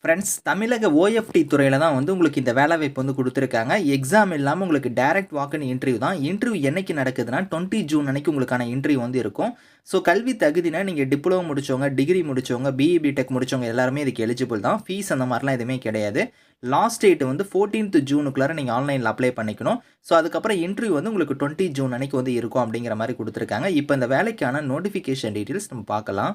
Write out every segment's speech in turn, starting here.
Friends, தமிழக OFT துறையில தான் வந்து உங்களுக்கு இந்த வேலைவாய்ப்பு வந்து குடுத்துருக்காங்க. எக்ஸாம் இல்லாம உங்களுக்கு டைரக்ட் வாக்-இன் இன்டர்வியூ தான். இன்டர்வியூ என்னைக்கு நடக்குதுன்னா, 20 ஜூன் அன்னைக்கு உங்களுக்கான இன்டர்வியூ வந்து இருக்கும். ஸோ கல்வி தகுதினா நீங்க டிப்ளமோ முடிச்சவங்க, டிகிரி முடிச்சவங்க, பிஇ, பிடெக் முடிச்சவங்க எல்லாருமே இதுக்கு எலிஜிபிள் தான். ஃபீஸ் அந்த மாரிலாம் எதுவுமே கிடையாது. லாஸ்ட் டேட் வந்து 14த் ஜூனுக்குள்ளார நீங்க ஆன்லைன்ல அப்ளை பண்ணிக்கணும். ஸோ அதுக்கப்புறம் இன்டர்வியூ வந்து உங்களுக்கு 20 ஜூன் அன்னைக்கு வந்து இருக்கும் அப்படிங்கிற மாரி குடுத்துருக்காங்க. இப்ப இந்த வேலைக்கான நோட்டிஃபிகேஷன் டீட்டெயில்ஸ் நம்ம பார்க்கலாம்.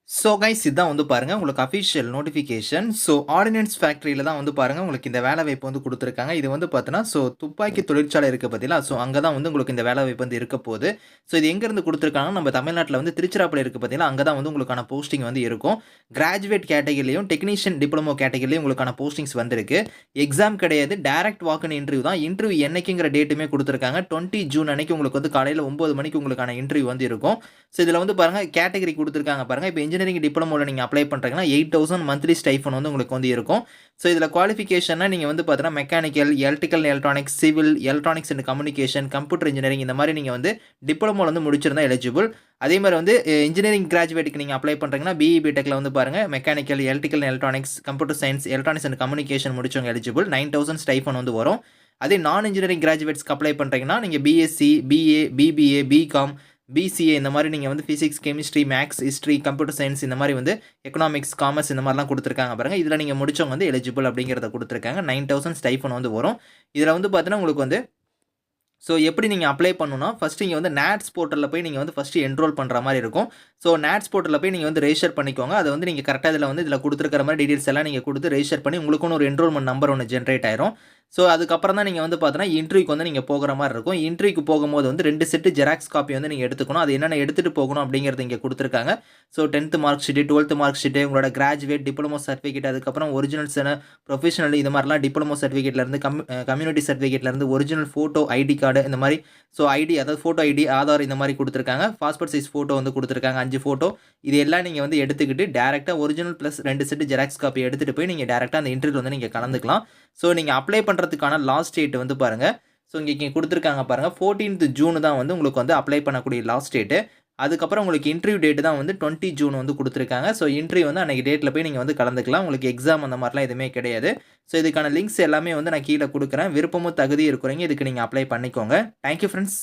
ஸோ கைஸ், இதான் வந்து பாருங்க உங்களுக்கு அஃபிஷியல் நோட்டிஃபிகேஷன். ஸோ ஆர்டினன்ஸ் ஃபேக்டரியில தான் வந்து பாருங்க உங்களுக்கு இந்த வேலைவாய்ப்பு வந்து குடுத்துருக்காங்க. இது வந்து பார்த்தீங்கன்னா, துப்பாக்கி தொழிற்சாலை இருக்கு பார்த்தீங்களா? ஸோ அங்க தான் வந்து உங்களுக்கு இந்த வேலைவாய்ப்பு வந்து இருக்க போது. ஸோ இது எங்கேருந்து குடுத்துருக்காங்கன்னா, நம்ம தமிழ்நாட்டில வந்து திருச்சிராப்பள்ளி இருக்கு பார்த்தீங்களா? அங்க தான் வந்து உங்களுக்கான போஸ்டிங் வந்து இருக்கும். கிராஜுவேட் கேட்டகரிலயும், டெக்னீஷியன் டிப்ளமோ கேட்டகரிலயும் உங்களுக்கான போஸ்டிங்ஸ் வந்திருக்கு. எக்ஸாம் கிடையாது. டைரக்ட் வாக்-இன் இன்டர்வியூ தான். இன்டர்வியூ என்னைக்குங்கிற டேட்டுமே குடுத்துருக்காங்க. 20 ஜூன் அன்னைக்கு உங்களுக்கு வந்து காலையில 9 மணிக்கு உங்களுக்கான இன்டர்வியூ வந்து இருக்கும். ஸோ இதுல வந்து பாருங்க கேட்டகரி குடுத்துருக்காங்க பாருங்க. இப்ப இன்ஜினியரிங் டிப்ளமோல நீங்க அப்ளை பண்றீங்கன்னா 8000 மந்த்லி ஸ்டைஃபன் வந்து உங்களுக்கு வந்து இருக்கும். ஸோ இதுல குவாலிஃபிகேஷன்னா நீங்க வந்து பார்த்தீங்கன்னா mechanical, electrical and electronics, civil, electronics and communication, computer engineering இந்த மாரி நீங்க வந்து டிப்ளமோல வந்து முடிச்சிருந்தா எலிஜிபிள். அதே மாரி வந்து இன்ஜினியரிங் கிராஜுவேட்க்கு நீங்க அப்ளை பண்றீங்கன்னா பிஇ, பிடெக்ல வந்து பாருங்க mechanical, electrical and electronics, computer science, electronics and communication முடிச்சவங்க எலிஜிபிள். 9000 ஸ்டைஃபன் வந்து வரும். அதே நான் இன்ஜினியரிங் கிராஜுவேட்ஸ்க்கு அப்ளை பண்றீங்கன்னா நீங்க BSc, BA, BBA, BCom, BCA இந்த மாரி நீங்க வந்து physics, chemistry, maths, history, computer science இந்த மாரி வந்து எக்கனாமிக்ஸ், காமர்ஸ் இந்த மாரிலாம் குடுத்துருக்காங்க பாருங்க. இதுல நீங்க முடிச்சவங்க வந்து எலிஜிபிள் அப்படிங்கிறத குடுத்துருக்காங்க. 9000 ஸ்டைஃபன் வந்து வரும். இதுல வந்து பார்த்தீங்கன்னா, உங்களுக்கு வந்து எப்படி நீங்க அப்ளை பண்ணணும்னா, ஃபர்ஸ்ட் இங்க வந்து நேட்ஸ் போர்ட்டல்ல போய் நீங்க வந்து ஃபர்ஸ்ட் என்ரோல் பண்ற மாரி இருக்கும். நேட்ஸ் போர்ட்டல்ல போய் நீங்க வந்து ரெஜிஸ்டர் பண்ணிக்கோங்க. அத வந்து நீங்க கரெக்ட்டா இதுல குடுத்திருக்கிற மாரி டீடைல்ஸ் எல்லாம் நீங்க குடுத்து ரெஜிஸ்டர் பண்ணி உங்களுக்குன்னு ஒரு என்ரோல்மென்ட் நம்பர் ஒண்ணு ஜெனரேட் ஆயிரும். அதுக்கப்புறம் தான் நீங்க வந்து பார்த்தீங்கன்னா, இன்டர்வியூக்கு வந்து நீங்க போகுற மாரி இருக்கும். இன்டர்வியூக்கு போகும்போது வந்து 2 செட் ஜெராக்ஸ் காப்பி வந்து நீங்க எடுத்துக்கணும். அது என்னென்ன எடுத்துட்டு போகணும் அப்படிங்கிறது இங்க குடுத்திருக்காங்க. 10th mark sheet, 12th mark sheet, உங்களோட கிராஜுவேட், டிப்ளமோ சர்டிபிகேட், அதுக்கப்புறம் ஒரிஜினல்ஸ் ப்ரொஃபஷனல் இது மாரிலாம் டிப்ளமோ சர்டிபிகேட்ல இருந்து கம்யூனிட்டி சர்டிபிகேட்ல இருந்து ஒரிஜினல் ஃபோட்டோ, ஐடி கார்டு இந்த மாரி ஐடி அதாவது ஃபோட்டோ ஐடி, ஆதார் இந்த மாரி குடுத்துருக்காங்க. பாஸ்போர்ட் சைஸ் ஃபோட்டோ வந்து குடுத்துருக்காங்க 5 ஃபோட்டோ. இது எல்லாம் நீங்க வந்து எடுத்துக்கிட்டு டைரக்ட்டா original plus 2 set xerox copy எடுத்துட்டு போய் நீங்க டைரக்ட்டா அந்த இன்டர்வியூல வந்து நீங்க கலந்துக்கலாம். நீங்க அப்ளை பண்றதுக்கான லாஸ்ட் டேட் வந்து பாருங்க. இங்க குடுத்துருக்காங்க பாருங்க. 14th ஜூன் தான் வந்து உங்களுக்கு வந்து அப்ளை பண்ணக்கூடிய லாஸ்ட் டேட். அதுக்கப்புறம் உங்களுக்கு இன்டர்வியூ டேட் தான் வந்து 20 ஜூன் வந்து குடுத்துருக்காங்க. இன்டர்வியூ வந்து அன்னைக்கு டேட்ல போய் நீங்க வந்து கலந்துக்கலாம். உங்களுக்கு எக்ஸாம் அந்த மாரிலாம் எதுவுமே கிடையாது. இதுக்கான லிங்க்ஸ் எல்லாமே வந்து நான் கீழ குடுக்குறேன். விருப்பமும் தகுதியும் இருக்கிறவங்க இதுக்கு நீங்க அப்ளை பண்ணிக்கோங்க. Thank you friends.